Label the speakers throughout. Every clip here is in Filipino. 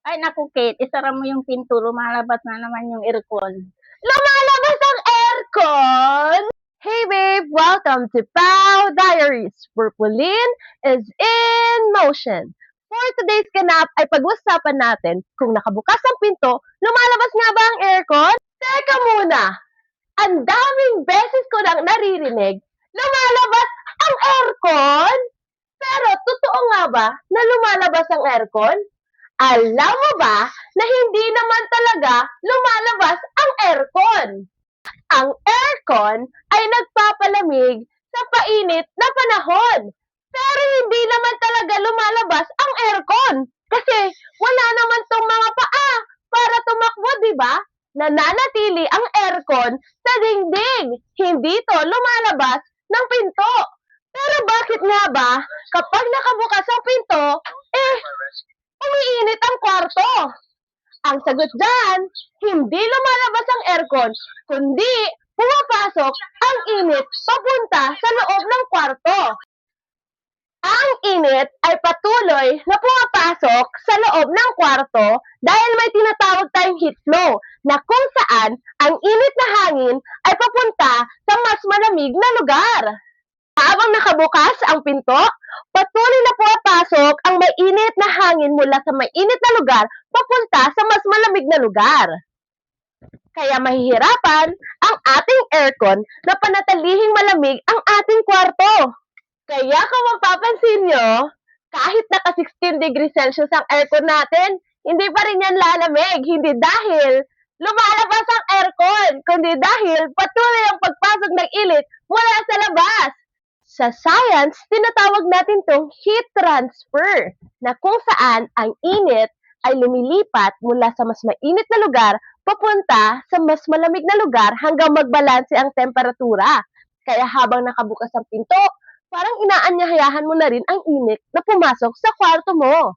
Speaker 1: Ay naku Kate, isara mo yung pinto, lumalabas na naman yung aircon. Lumalabas ang aircon?
Speaker 2: Hey babe, welcome to Pau Diaries, where Pauline is in motion. For today's ganap ay pag-usapan natin kung nakabukas ang pinto, lumalabas nga ba ang aircon? Teka muna, ang daming beses ko nang naririnig, lumalabas ang aircon? Pero totoo nga ba na lumalabas ang aircon? Alam mo ba na hindi naman talaga lumalabas ang aircon? Ang aircon ay nagpapalamig sa painit na panahon. Pero hindi naman talaga lumalabas ang aircon. Kasi wala naman tong mga paa para tumakbo, di ba? Nananatili ang aircon sa dingding. Hindi to lumalabas ng pinto. Pero bakit nga ba kapag nakabukas ang pinto, umiinit ang kwarto? Ang sagot dyan, hindi lumalabas ang aircon, kundi pumapasok ang init papunta sa loob ng kwarto. Ang init ay patuloy na pumapasok sa loob ng kwarto dahil may tinatawag tayong heat flow na kung saan ang init na hangin ay papunta sa mas malamig na lugar. Habang nakabukas ang pinto, patuloy na pumapasok ang mainit na hangin mula sa mainit na lugar papunta sa mas malamig na lugar. Kaya mahihirapan ang ating aircon na panatilihing malamig ang ating kwarto. Kaya kung mapapansin nyo, kahit naka 16 degrees Celsius ang aircon natin, hindi pa rin yan lalamig. Hindi dahil lumalabas ang aircon, kundi dahil patuloy ang pagpasok ng init mula sa labas. Sa science, tinatawag natin itong heat transfer, na kung saan ang init ay lumilipat mula sa mas mainit na lugar papunta sa mas malamig na lugar hanggang magbalanse ang temperatura. Kaya habang nakabukas ang pinto, parang inaanyayahan mo na rin ang init na pumasok sa kwarto mo.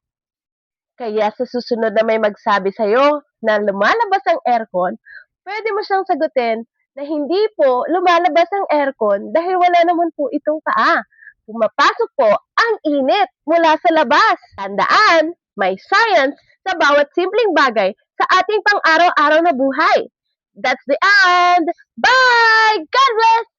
Speaker 2: Kaya sa susunod na may magsabi sa'yo na lumalabas ang aircon, pwede mo siyang sagutin na hindi po lumalabas ang aircon dahil wala naman po itong paa. Pumapasok po ang init mula sa labas. Tandaan, may science sa bawat simpleng bagay sa ating pang-araw-araw na buhay. That's the end! Bye! God bless!